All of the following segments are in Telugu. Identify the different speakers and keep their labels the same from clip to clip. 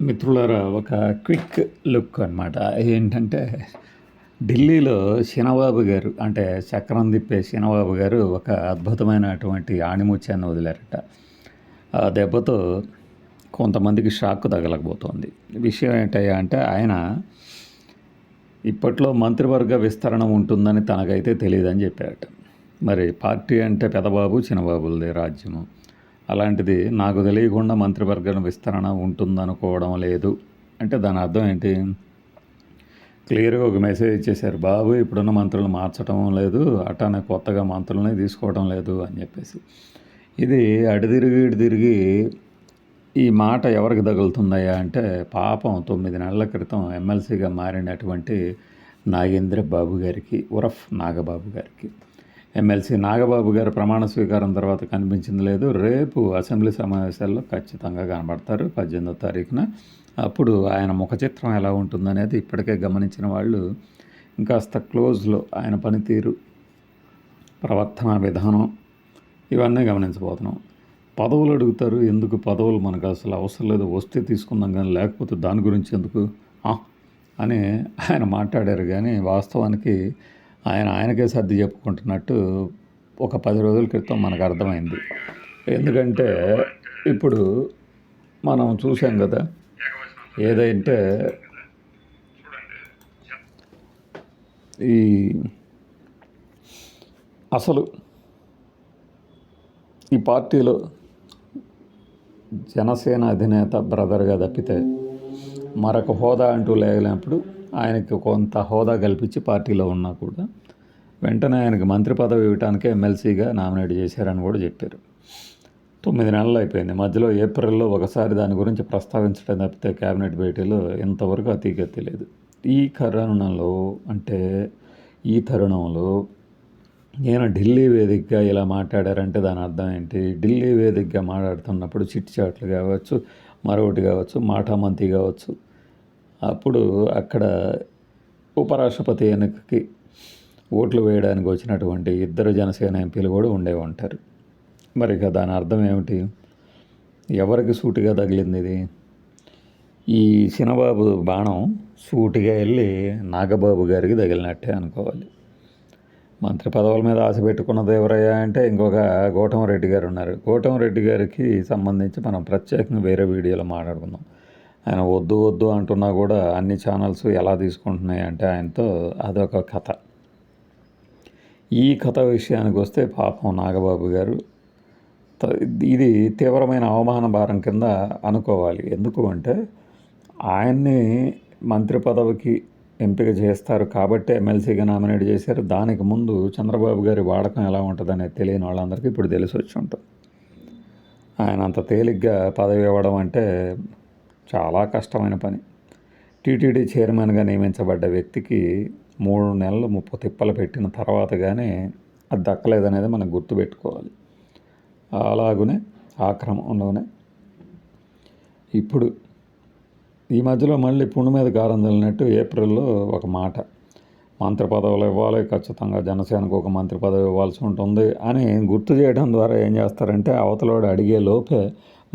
Speaker 1: మిత్రులారా, ఒక క్విక్ లుక్ అనమాట. ఏంటంటే, ఢిల్లీలో శనబాబు గారు అంటే చక్రం తిప్పే శనబాబు గారు ఒక అద్భుతమైనటువంటి ఆణిముత్యాన్ని వదిలారట. ఆ దెబ్బతో కొంతమందికి షాక్ తగలకపోతుంది. విషయం ఏంటయ్యా అంటే, ఆయన ఇప్పట్లో మంత్రివర్గ విస్తరణ ఉంటుందని తనకైతే తెలియదని చెప్పారట. మరి పార్టీ అంటే పెదబాబు చిన్నబాబులదే రాజ్యము. అలాంటిది నాకు తెలియకుండా మంత్రివర్గ విస్తరణ ఉంటుందనుకోవడం లేదు అంటే దాని అర్థం ఏంటి? క్లియర్గా ఒక మెసేజ్ ఇచ్చేశారు, బాబు ఇప్పుడున్న మంత్రులు మార్చడం లేదు, అటానే కొత్తగా మంత్రులని తీసుకోవడం లేదు అని చెప్పేసి. ఇది ఇటు తిరిగి ఈ మాట ఎవరికి తగులుతుందయ్యా అంటే, పాపం 9 నెలల క్రితం ఎమ్మెల్సీగా మారినటువంటి నాగేంద్ర బాబు గారికి, ఉరఫ్ నాగబాబు గారికి. ఎమ్మెల్సీ నాగబాబు గారు ప్రమాణ స్వీకారం తర్వాత కనిపించింది లేదు. రేపు అసెంబ్లీ సమావేశాల్లో ఖచ్చితంగా కనబడతారు 18వ తారీఖున. అప్పుడు ఆయన ముఖ చిత్రం ఎలా ఉంటుందనేది ఇప్పటికే గమనించిన వాళ్ళు ఇంకాస్త క్లోజ్లో ఆయన పనితీరు, ప్రవర్తన విధానం ఇవన్నీ గమనించబోతున్నాం. పదవులు అడుగుతారు, ఎందుకు పదవులు మనకు అసలు అవసరం లేదు, వస్తే తీసుకుందాం కానీ లేకపోతే దాని గురించి ఎందుకు అని ఆయన మాట్లాడారు. కానీ వాస్తవానికి ఆయనకే సర్ది చెప్పుకుంటున్నట్టు ఒక 10 రోజుల క్రితం మనకు అర్థమైంది. ఎందుకంటే ఇప్పుడు మనం చూసాం కదా, ఏదంటే ఈ అసలు ఈ పార్టీలో జనసేన అధినేత బ్రదర్గా తప్పితే మరొక హోదా అంటూ లేనప్పుడు ఆయనకి కొంత హోదా కల్పించి పార్టీలో ఉన్నా కూడా వెంటనే ఆయనకి మంత్రి పదవి ఇవ్వడానికే ఎమ్మెల్సీగా నామినేట్ చేశారని కూడా చెప్పారు. 9 నెలలు అయిపోయింది. మధ్యలో ఏప్రిల్లో ఒకసారి దాని గురించి ప్రస్తావించడం తప్పితే క్యాబినెట్ భేటీలో ఇంతవరకు అతీగతి లేదు. ఈ తరుణంలో నేను ఢిల్లీ వేదికగా ఇలా మాట్లాడారంటే దాని అర్థం ఏంటి? ఢిల్లీ వేదికగా మాట్లాడుతున్నప్పుడు చిట్ చాట్లు కావచ్చు, మరొకటి కావచ్చు, మాటామంతి కావచ్చు, అప్పుడు అక్కడ ఉపరాష్ట్రపతి ఎన్నికకి ఓట్లు వేయడానికి వచ్చినటువంటి 2 జనసేన ఎంపీలు కూడా ఉండే ఉంటారు. మరి ఇక దాని అర్థం ఏమిటి? ఎవరికి సూటిగా తగిలింది ఇది? ఈ చిన్నబాబు బాణం సూటిగా వెళ్ళి నాగబాబు గారికి తగిలినట్టే అనుకోవాలి. మంత్రి పదవుల మీద ఆశ పెట్టుకున్నది ఎవరయ్యా అంటే ఇంకొక గౌతమరెడ్డి గారు ఉన్నారు. గౌతమరెడ్డి గారికి సంబంధించి మనం ప్రత్యేకంగా వేరే వీడియోలో మాట్లాడుకుందాం. ఆయన వద్దు అంటున్నా కూడా అన్ని ఛానల్స్ ఎలా తీసుకుంటున్నాయి అంటే ఆయనతో అదొక కథ. ఈ కథ విషయానికి వస్తే పాపం నాగబాబు గారు ఇది తీవ్రమైన అవమాన భారం కింద అనుకోవాలి. ఎందుకు అంటే ఆయన్ని మంత్రి పదవికి ఎంపిక చేస్తారు కాబట్టి ఎమ్మెల్సీగా నామినేట్ చేశారు. దానికి ముందు చంద్రబాబు గారి వాడకం ఎలా ఉంటుందనేది తెలియని వాళ్ళందరికీ ఇప్పుడు తెలిసి వచ్చి ఉంటుంది. ఆయన అంత తేలిగ్గా పదవి ఇవ్వడం అంటే చాలా కష్టమైన పని. టీటీడీ చైర్మన్గా నియమించబడ్డ వ్యక్తికి 3 నెలలు 30 తిప్పలు పెట్టిన తర్వాత కానీ అది దక్కలేదనేది మనం గుర్తుపెట్టుకోవాలి. అలాగునే ఆ క్రమంలోనే ఇప్పుడు ఈ మధ్యలో మళ్ళీ పుండు మీద కారం చల్లినట్టు ఏప్రిల్లో ఒక మాట, మంత్రి పదవులు ఇవ్వాలి, ఖచ్చితంగా జనసేనకు ఒక మంత్రి పదవి ఇవ్వాల్సి ఉంటుంది అని గుర్తు చేయడం ద్వారా ఏం చేస్తారంటే అవతలోడు అడిగే లోపే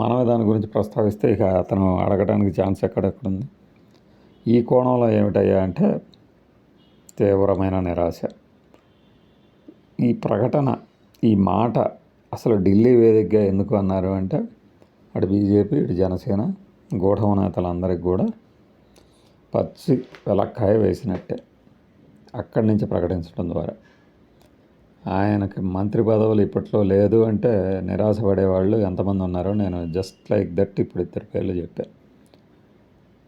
Speaker 1: మనమే దాని గురించి ప్రస్తావిస్తే ఇక అతను అడగడానికి ఛాన్స్ ఎక్కడెక్కడుంది. ఈ కోణంలో ఏమిటయ్యా అంటే తీవ్రమైన నిరాశ. ఈ ప్రకటన, ఈ మాట అసలు ఢిల్లీ వేదికగా ఎందుకు అన్నారు అంటే అటు బీజేపీ, ఇటు జనసేన గూఢ నేతలందరికీ కూడా పచ్చి వెలక్కాయ వేసినట్టే అక్కడి నుంచి ప్రకటించడం ద్వారా. ఆయనకి మంత్రి పదవులు ఇప్పట్లో లేదు అంటే నిరాశపడేవాళ్ళు ఎంతమంది ఉన్నారో నేను జస్ట్ లైక్ దట్ ఇప్పుడు 2 పేర్లు చెప్పాను.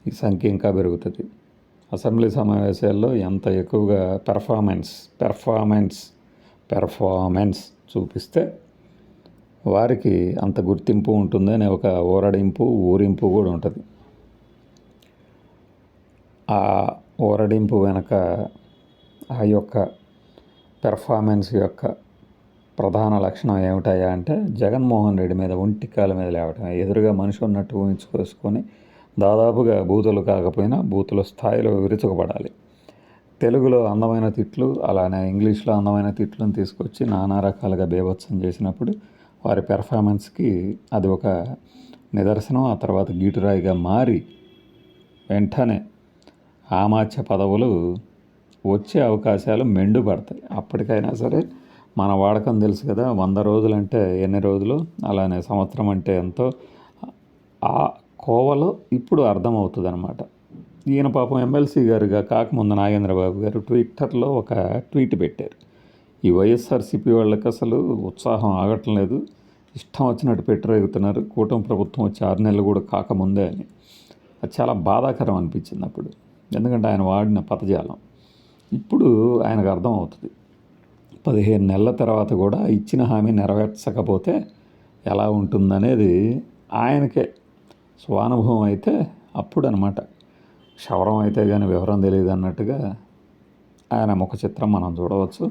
Speaker 1: ఈ సంఖ్య ఇంకా పెరుగుతుంది. అసెంబ్లీ సమావేశాల్లో ఎంత ఎక్కువగా పెర్ఫార్మెన్స్ చూపిస్తే వారికి అంత గుర్తింపు ఉంటుంది అనే ఒక ఊరింపు కూడా ఉంటుంది. ఆ ఊరడింపు వెనక ఆ యొక్క పెర్ఫార్మెన్స్ యొక్క ప్రధాన లక్షణం ఏమిటాయా అంటే జగన్మోహన్ రెడ్డి మీద ఒంటికాల మీద లేవటం. ఎదురుగా మనిషి ఉన్నట్టు ఊహించుకొని దాదాపుగా బూతులు కాకపోయినా బూతుల స్థాయిలో విరుచుకుపడాలి. తెలుగులో అందమైన తిట్లు, అలానే ఇంగ్లీష్లో అందమైన తిట్లను తీసుకొచ్చి నానా రకాలుగా బీభత్సం చేసినప్పుడు వారి పెర్ఫార్మెన్స్కి అది ఒక నిదర్శనం. ఆ తర్వాత గీటురాయిగా మారి వెంటనే ఆమాత్య పదవులు వచ్చే అవకాశాలు మెండుపడతాయి. అప్పటికైనా సరే మన వాడకం తెలుసు కదా, 100 రోజులు అంటే ఎన్ని రోజులు, అలానే సంవత్సరం అంటే ఎంతో, ఆ కోవలో ఇప్పుడు అర్థమవుతుంది అనమాట. ఈయన పాపం ఎమ్మెల్సీ గారుగా కాకముందు నాగేంద్రబాబు గారు ట్విట్టర్లో ఒక ట్వీట్ పెట్టారు. ఈ వైఎస్ఆర్సీపీ వాళ్ళకి అసలు ఉత్సాహం ఆగటం లేదు, ఇష్టం వచ్చినట్టు పెట్టరేగుతున్నారు, కూటమి ప్రభుత్వం వచ్చి 6 నెలలు కూడా కాకముందే అని. అది చాలా బాధాకరం అనిపించింది అప్పుడు, ఎందుకంటే ఆయన వాడిన పదజాలం ఇప్పుడు ఆయనకు అర్థమవుతుంది. 15 నెలల తర్వాత కూడా ఇచ్చిన హామీ నెరవేర్చకపోతే ఎలా ఉంటుందనేది ఆయనకే స్వానుభవం అయితే అప్పుడు అనమాట. క్షవరం అయితే కానీ వివరం తెలియదు అన్నట్టుగా ఆయన ముఖ చిత్రం మనం చూడవచ్చు.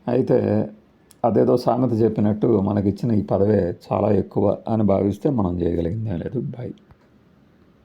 Speaker 1: అయితే అదేదో సామెత చెప్పినట్టు మనకిచ్చిన ఈ పదవే చాలా ఎక్కువ అని భావిస్తే మనం చేయగలిగిందే లేదు. బాయ్.